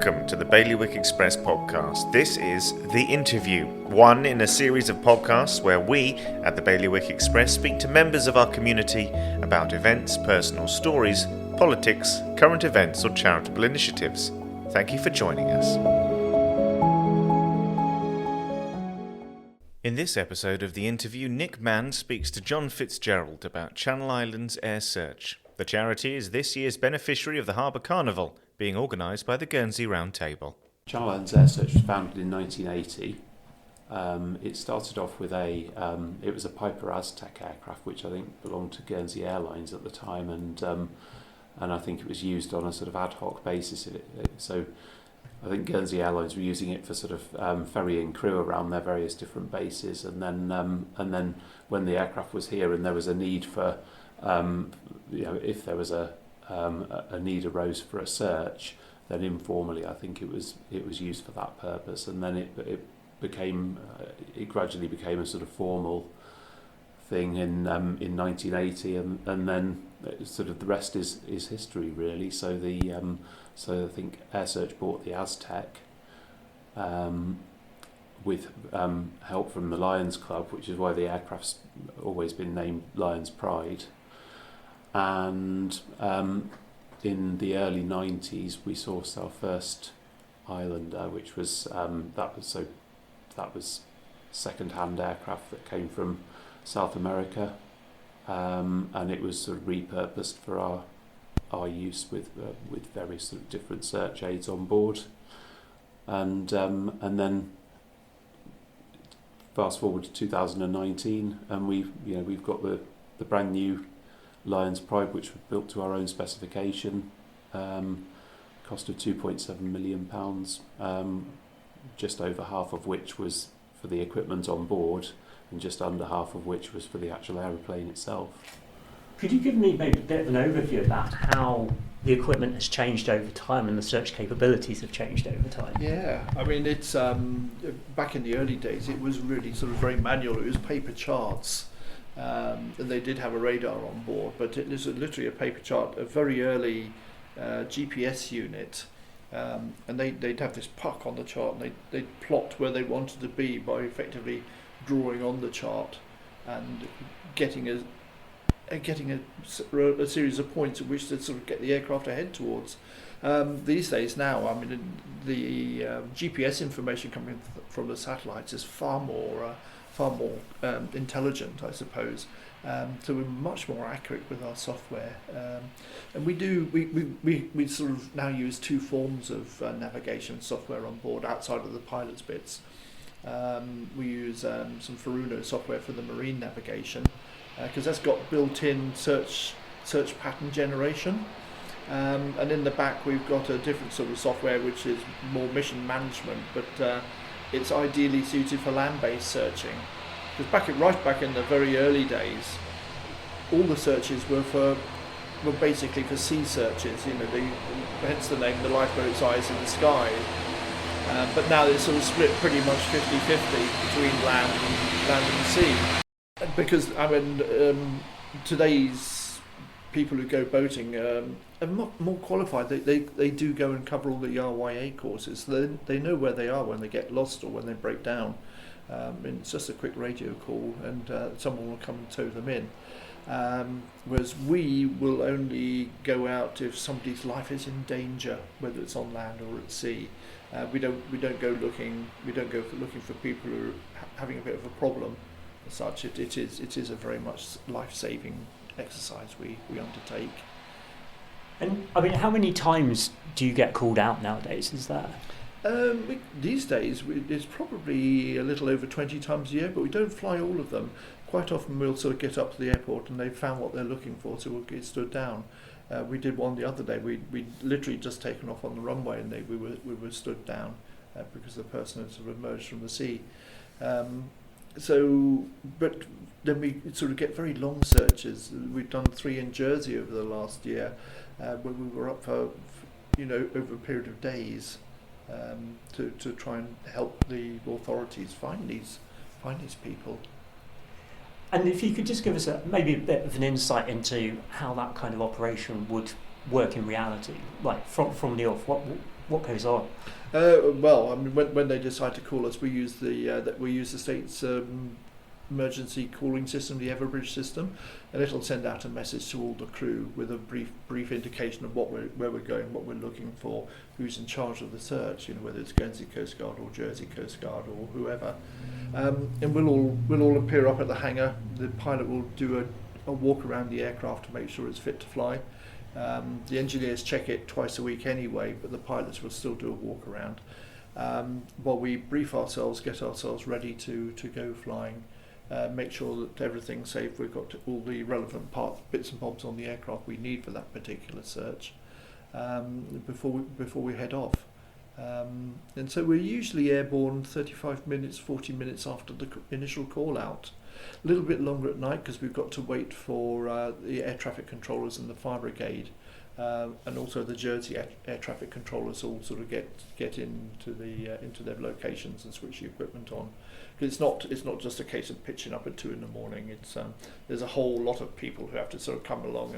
Welcome to the Bailiwick Express podcast. This is The Interview, one in a series of podcasts where we at the Bailiwick Express speak to members of our community about events, personal stories, politics, current events or charitable initiatives. Thank you for joining us. In this episode of The Interview, Nick Mann speaks to John Fitzgerald about Channel Islands Air Search. The charity is this year's beneficiary of the Harbour Carnival, being organised by the Guernsey Round Table. Channel Islands Air Search was founded in 1980. It started off with it was a Piper Aztec aircraft, which I think belonged to Guernsey Airlines at the time, and I think it was used on a sort of ad hoc basis. So I think Guernsey Airlines were using it for sort of ferrying crew around their various different bases, and then when the aircraft was here and there was a need for, if there was a need arose for a search, then informally I think it was used for that purpose, and then it gradually became a sort of formal thing in 1980, and then sort of the rest is history really. So I think Air Search bought the Aztec with help from the Lions Club, which is why the aircraft's always been named Lions Pride. And in the early 90s, we sourced our first Islander, which was that was second-hand aircraft that came from South America, and it was sort of repurposed for our use with various sort of different search aids on board, and then fast forward to 2019, and we've got the brand new Lions Pride, which was built to our own specification, cost of £2.7 million, just over half of which was for the equipment on board, and just under half of which was for the actual aeroplane itself. Could you give me maybe a bit of an overview about how the equipment has changed over time and the search capabilities have changed over time? Yeah, I mean, it's back in the early days, it was really sort of very manual. It was paper charts. And they did have a radar on board, but it was literally a paper chart, a very early GPS unit, and they'd have this puck on the chart, and they'd plot where they wanted to be by effectively drawing on the chart and getting a series of points at which to sort of get the aircraft to head towards. These days now, I mean, the GPS information coming from the satellites is far more intelligent, I suppose. So we're much more accurate with our software, and we sort of now use two forms of navigation software on board outside of the pilot's bits. We use some Furuno software for the marine navigation, because that's got built-in search pattern generation, and in the back we've got a different sort of software which is more mission management, but it's ideally suited for land-based searching, because right back in the very early days, all the searches were basically for sea searches. Hence the name, the lifeboat's eyes in the sky. But now it's sort of split pretty much 50-50 between land and sea. Because I mean, today's people who go boating are more qualified. They do go and cover all the RYA courses. So they know where they are when they get lost or when they break down. And it's just a quick radio call, and someone will come and tow them in. Whereas we will only go out if somebody's life is in danger, whether it's on land or at sea. We don't go looking for people who are having a bit of a problem. As such, it is a very much life-saving exercise we undertake. And I mean, how many times do you get called out nowadays? Is that? These days it's probably a little over 20 times a year, but we don't fly all of them. Quite often we'll sort of get up to the airport and they've found what they're looking for, so we'll get stood down. We did one the other day. We'd literally just taken off on the runway, and we were stood down because the person had sort of emerged from the sea. But then we sort of get very long searches. We've done 3 in Jersey over the last year, where we were up for over a period of days, to try and help the authorities find these people. And if you could just give us maybe a bit of an insight into how that kind of operation would work in reality, like from the off, What goes on? Well, I mean, when they decide to call us, we use the state's emergency calling system, the Everbridge system, and it'll send out a message to all the crew with a brief indication of where we're going, what we're looking for, who's in charge of the search. Whether it's Guernsey Coast Guard or Jersey Coast Guard or whoever, and we'll all appear up at the hangar. The pilot will do a walk around the aircraft to make sure it's fit to fly. The engineers check it twice a week anyway, but the pilots will still do a walk around while we brief ourselves, get ourselves ready to go flying. Make sure that everything's safe. We've got all the relevant bits and bobs on the aircraft we need for that particular search before we head off. And so we're usually airborne 35 minutes, 40 minutes after the initial call out. A little bit longer at night because we've got to wait for the air traffic controllers and the fire brigade, and also the Jersey air traffic controllers all sort of get into their locations and switch the equipment on. Because it's not just a case of pitching up at 2 a.m. It's there's a whole lot of people who have to sort of come along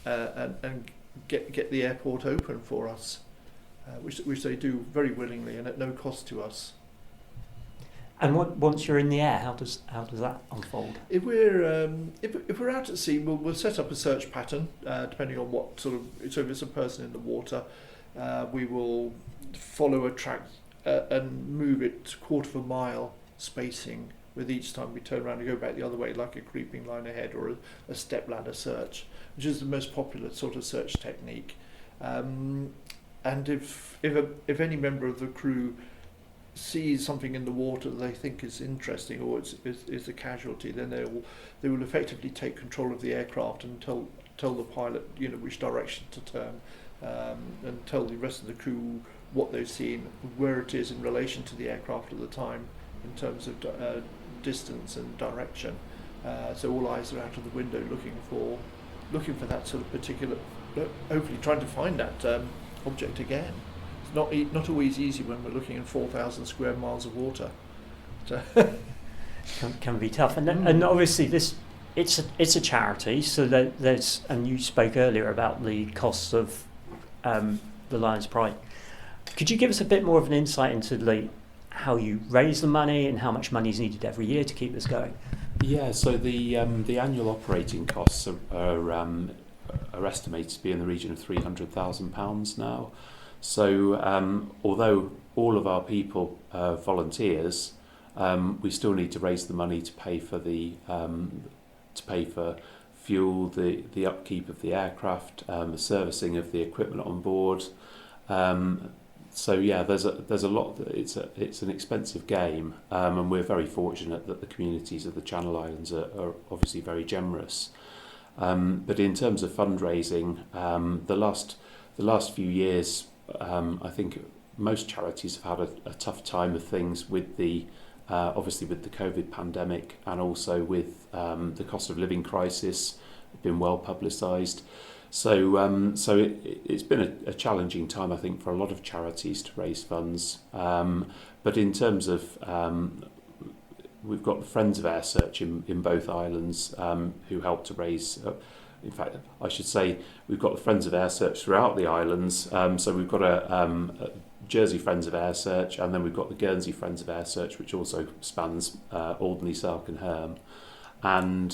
and get the airport open for us, which they do very willingly and at no cost to us. And once you're in the air, how does that unfold? If we're out at sea, we'll set up a search pattern depending on what sort of. So if it's a person in the water, we will follow a track and move it quarter of a mile spacing with each time we turn around and go back the other way, like a creeping line ahead or a step ladder search, which is the most popular sort of search technique. And if any member of the crew sees something in the water that they think is interesting or is a casualty, then they will effectively take control of the aircraft and tell the pilot which direction to turn, and tell the rest of the crew what they've seen, where it is in relation to the aircraft at the time in terms of distance and direction. So all eyes are out of the window looking for that sort of particular, hopefully trying to find that object again. It's not always easy when we're looking in 4,000 square miles of water. So can be tough, and obviously it's a charity, so there's, and you spoke earlier about the costs of the Lions Pride. Could you give us a bit more of an insight into how you raise the money and how much money is needed every year to keep this going? Yeah, so the annual operating costs are estimated to be in the region of £300,000 now. So although all of our people are volunteers, we still need to raise the money to pay for fuel, the upkeep of the aircraft, the servicing of the equipment on board. So yeah, there's a lot. It's an expensive game, and we're very fortunate that the communities of the Channel Islands are obviously very generous. But in terms of fundraising, the last few years, I think most charities have had a tough time of things with obviously with the COVID pandemic, and also with the cost of living crisis, been well publicised. So it's been a challenging time, I think, for a lot of charities to raise funds. But in terms of, we've got the Friends of Air Search in both islands who help to raise. In fact, I should say we've got the Friends of Air Search throughout the islands. So we've got a Jersey Friends of Air Search, and then we've got the Guernsey Friends of Air Search, which also spans Alderney, Sark and Herm. And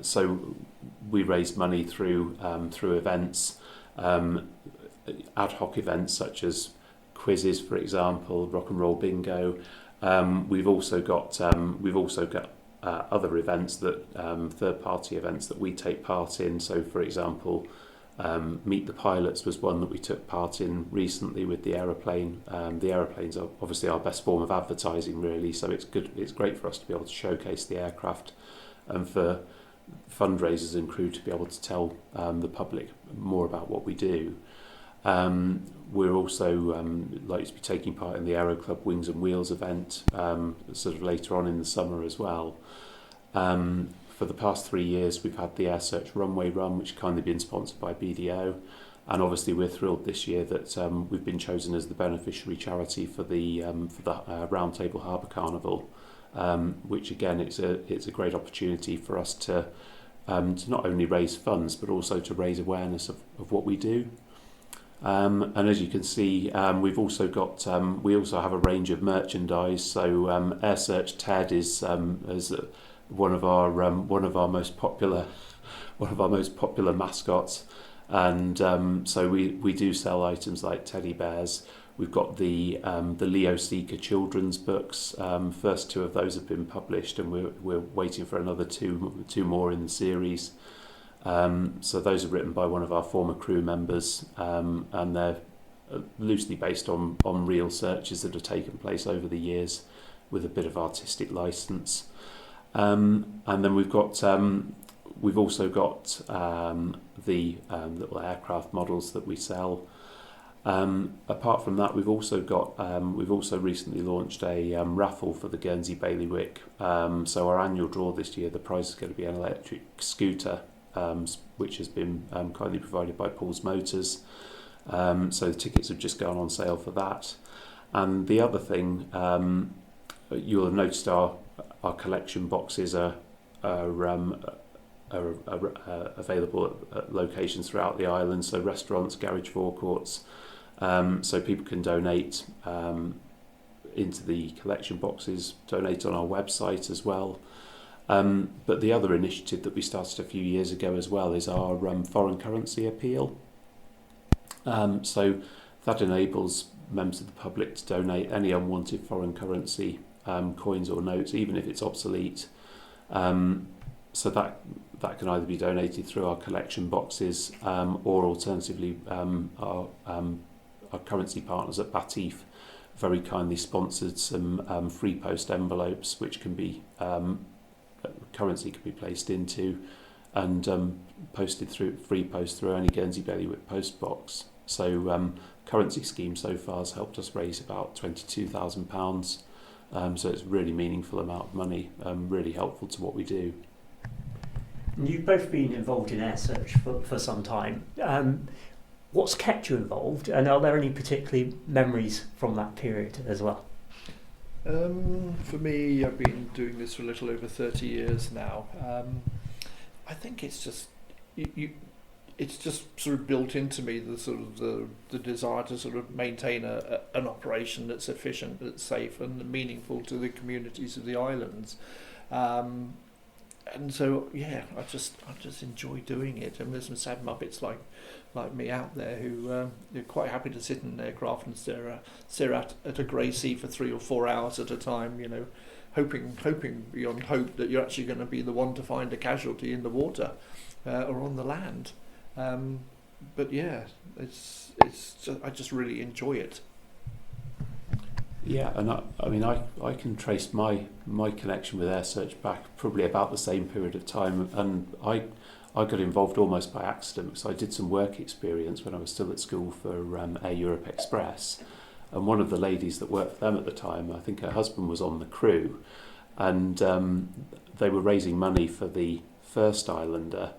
so we raise money through events, ad hoc events such as quizzes, for example, rock and roll bingo. We've also got other events that third-party events that we take part in. So, for example, Meet the Pilots was one that we took part in recently with the aeroplane. The aeroplanes are obviously our best form of advertising, really. So it's good. It's great for us to be able to showcase the aircraft, and for fundraisers and crew to be able to tell the public more about what we do. We're also likely to be taking part in the Aero Club Wings and Wheels event sort of later on in the summer as well. For the past 3 years, we've had the Air Search Runway Run, which has kindly been sponsored by BDO. And obviously we're thrilled this year that we've been chosen as the beneficiary charity for the Round Table Harbour Carnival, which again, it's a great opportunity for us to not only raise funds but also to raise awareness of what we do. And as you can see, we've also got we also have a range of merchandise. So Air Search Ted is one of our most popular mascots, and so we do sell items like teddy bears. We've got the Leo Seeker children's books. First two of those have been published, and we're waiting for another two more in the series. So those are written by one of our former crew members, and they're loosely based on real searches that have taken place over the years, with a bit of artistic license. And then we've also got the little aircraft models that we sell. Apart from that, we've also recently launched a raffle for the Guernsey Bailiwick. So our annual draw this year, the prize is going to be an electric scooter, which has been kindly provided by Paul's Motors. So the tickets have just gone on sale for that. And the other thing, you'll have noticed our collection boxes are available at locations throughout the island, so restaurants, garage forecourts, so people can donate into the collection boxes, donate on our website as well. But the other initiative that we started a few years ago as well is our foreign currency appeal. So that enables members of the public to donate any unwanted foreign currency, coins or notes, even if it's obsolete. So that can either be donated through our collection boxes, or alternatively our currency partners at Batif very kindly sponsored some free post envelopes, which can be currency can be placed into and posted through free post through any Guernsey Bailiwick post box. So currency scheme so far has helped us raise about £22,000. So it's a really meaningful amount of money, really helpful to what we do. You've both been involved in air search for some time. What's kept you involved, and are there any particular memories from that period as well? For me, I've been doing this for a little over 30 years now. I think it's just it's just sort of built into me, the desire to sort of maintain an operation that's efficient, that's safe, and meaningful to the communities of the islands. And so, yeah, I just enjoy doing it. And there's some sad muppets like me out there who are quite happy to sit in an aircraft and stare at a grey sea for 3 or 4 hours at a time, hoping beyond hope that you're actually going to be the one to find a casualty in the water or on the land. But yeah, it's just, I just really enjoy it. Yeah, and I can trace my connection with air search back probably about the same period of time, and I got involved almost by accident because I did some work experience when I was still at school for Air Europe Express, and one of the ladies that worked for them at the time, I think her husband was on the crew, and they were raising money for the first Islander,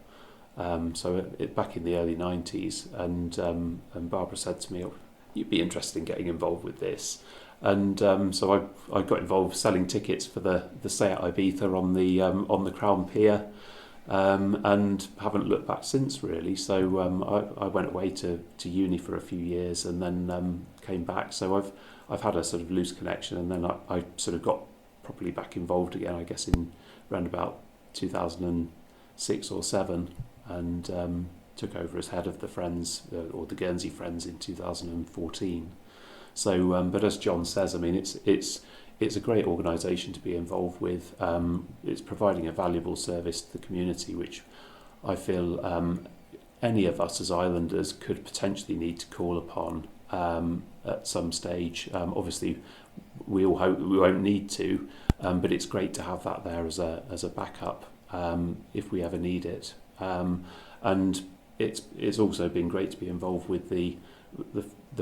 back in the early 90s, and Barbara said to me, "Oh, you'd be interested in getting involved with this." And so I got involved selling tickets for the stay at Ibiza on the Crown Pier, and haven't looked back since really. So I went away to uni for a few years and then came back. So I've had a sort of loose connection, and then I sort of got properly back involved again, I guess, in around about 2006 or 7, and took over as head of the Friends or the Guernsey Friends in 2014. So, but as John says, I mean, it's a great organisation to be involved with. It's providing a valuable service to the community, which I feel any of us as islanders could potentially need to call upon at some stage. Obviously, we all hope we won't need to, but it's great to have that there as a backup if we ever need it. And it's also been great to be involved with the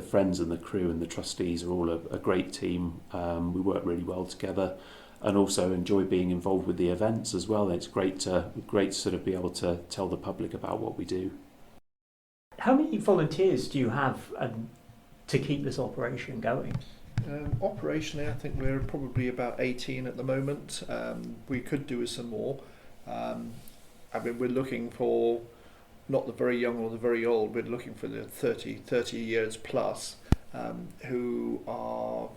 friends and the crew, and the trustees are all a great team. We work really well together, and also enjoy being involved with the events as well. It's great to sort of be able to tell the public about what we do. How many volunteers do you have to keep this operation going? Operationally, I think we're probably about 18 at the moment. We could do with some more. I mean, we're looking for not the very young or the very old. We're looking for the 30 years plus, who are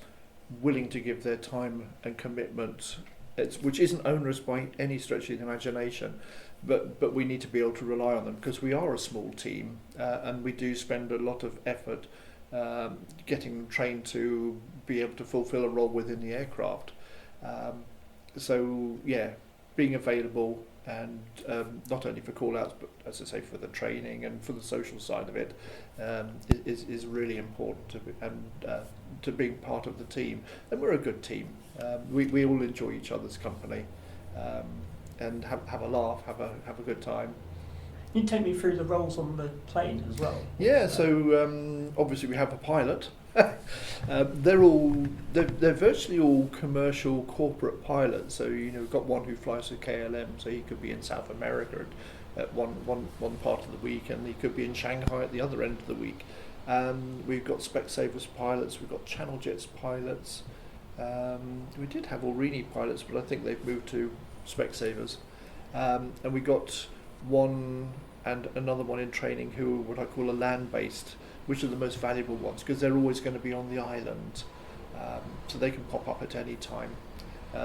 willing to give their time and commitment, which isn't onerous by any stretch of the imagination, but we need to be able to rely on them, because we are a small team, and we do spend a lot of effort getting them trained to be able to fulfill a role within the aircraft. So yeah, being available, and not only for call-outs, but as I say, for the training and for the social side of it, is really important to being part of the team. And we're a good team. We all enjoy each other's company, and have a laugh, have a good time. Can you take me through the roles on the plane as well? Yeah, so obviously we have a pilot. They're virtually all commercial corporate pilots. So we've got one who flies for KLM, so he could be in South America at one part of the week, and he could be in Shanghai at the other end of the week. We've got Specsavers pilots, we've got Channel Jets pilots. We did have Aurigny pilots, but I think they've moved to Specsavers. And we got one and another one in training who are what I call a land-based, which are the most valuable ones, because they're always going to be on the island, so they can pop up at any time.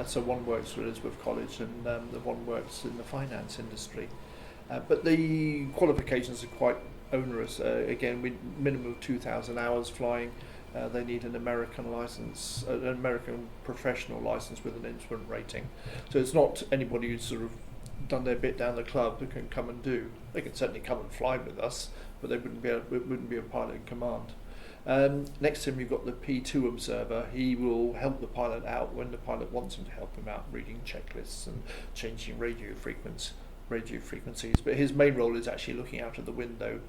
So one works for Elizabeth College, and the one works in the finance industry. But the qualifications are quite onerous. Again, minimum of 2,000 hours flying. They need an American license, an American professional license with an instrument rating. So it's not anybody who's sort of done their bit down the club that can come and do. They can certainly come and fly with us, but it wouldn't be a pilot in command. Next to him you've got the P2 observer. He will help the pilot out when the pilot wants him to help him out, reading checklists and changing radio frequencies. But his main role is actually looking out of the window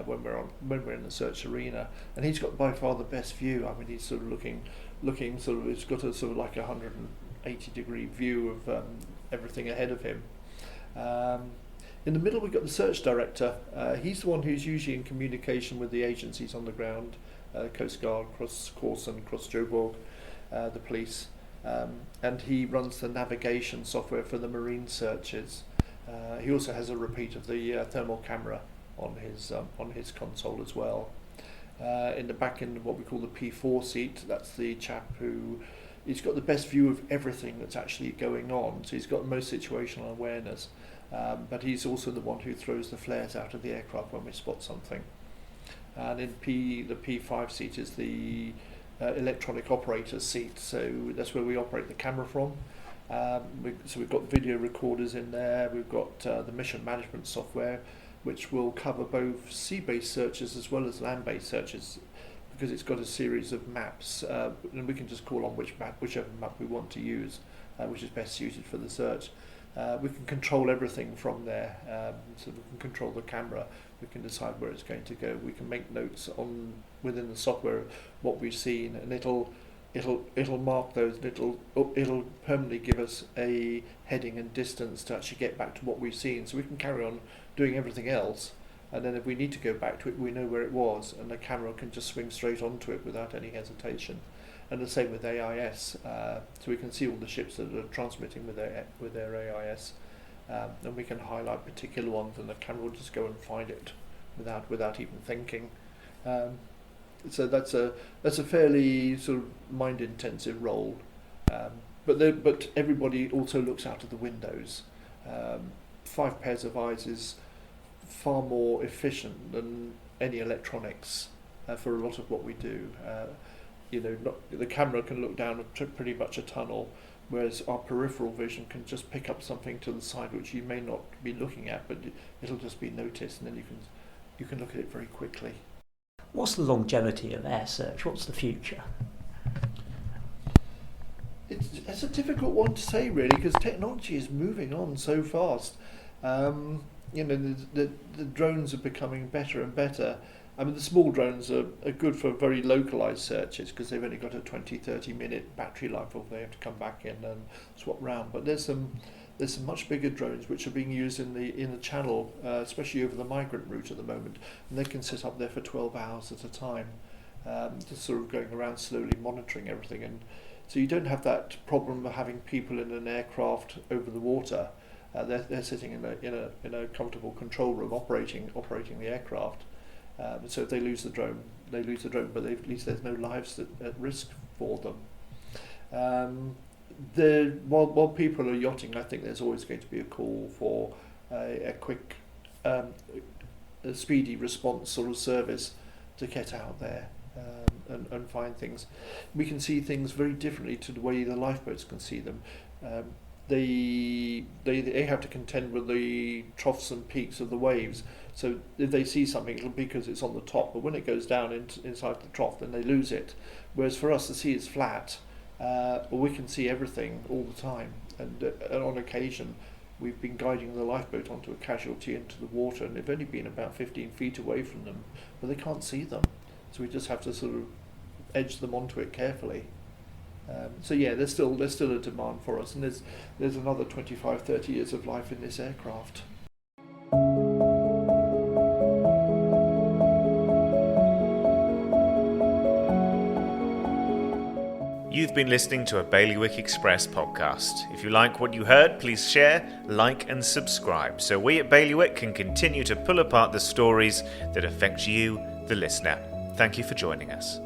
when we're in the search arena, and he's got by far the best view. I mean, he's sort of looking sort of. He's got a sort of like 180-degree view of everything ahead of him. In the middle we've got the search director. He's the one who's usually in communication with the agencies on the ground, Coast Guard, Cross Corson, Cross Joborg, the police, and he runs the navigation software for the marine searches. He also has a repeat of the thermal camera on his console as well. In the back end of what we call the P4 seat, that's the chap who he's got the best view of everything that's actually going on. So he's got the most situational awareness, but he's also the one who throws the flares out of the aircraft when we spot something. And in the P5 seat is the electronic operator seat. So that's where we operate the camera from. So we've got video recorders in there. We've got the mission management software, which will cover both sea-based searches as well as land-based searches, because it's got a series of maps, and we can just call on whichever map we want to use, which is best suited for the search. We can control everything from there, so we can control the camera. We can decide where it's going to go. We can make notes within the software what we've seen, and it'll mark those. It'll permanently give us a heading and distance to actually get back to what we've seen, so we can carry on doing everything else. And then if we need to go back to it, we know where it was, and the camera can just swing straight onto it without any hesitation. And the same with AIS, so we can see all the ships that are transmitting with their AIS, and we can highlight particular ones, and the camera will just go and find it without even thinking. So that's a fairly sort of mind-intensive role, but everybody also looks out of the windows. 5 pairs of eyes is far more efficient than any electronics for a lot of what we do. The camera can look down pretty much a tunnel, whereas our peripheral vision can just pick up something to the side which you may not be looking at, but it'll just be noticed, and then you can look at it very quickly. What's the longevity of air search? What's the future? It's a difficult one to say, really, because technology is moving on so fast. The drones are becoming better and better. I mean, the small drones are good for very localised searches, because they've only got a 20-30 minute battery life before they have to come back in and swap round. But there's some much bigger drones which are being used in the channel, especially over the migrant route at the moment, and they can sit up there for 12 hours at a time, just sort of going around slowly monitoring everything. And so you don't have that problem of having people in an aircraft over the water. They're sitting in a comfortable control room operating the aircraft. So if they lose the drone, they lose the drone, but at least there's no lives at risk for them. While people are yachting, I think there's always going to be a call for a quick, a speedy response sort of service to get out there and find things. We can see things very differently to the way the lifeboats can see them. They have to contend with the troughs and peaks of the waves. So if they see something, it'll be because it's on the top. But when it goes down inside the trough, then they lose it. Whereas for us, the sea is flat. We can see everything all the time. And on occasion, we've been guiding the lifeboat onto a casualty into the water, and they've only been about 15 feet away from them, but they can't see them. So we just have to sort of edge them onto it carefully. So yeah, there's still a demand for us, and there's another 25-30 years of life in this aircraft. You've been listening to a Bailiwick Express podcast. If you like what you heard, please share, like and subscribe so we at Bailiwick can continue to pull apart the stories that affect you, the listener. Thank you for joining us.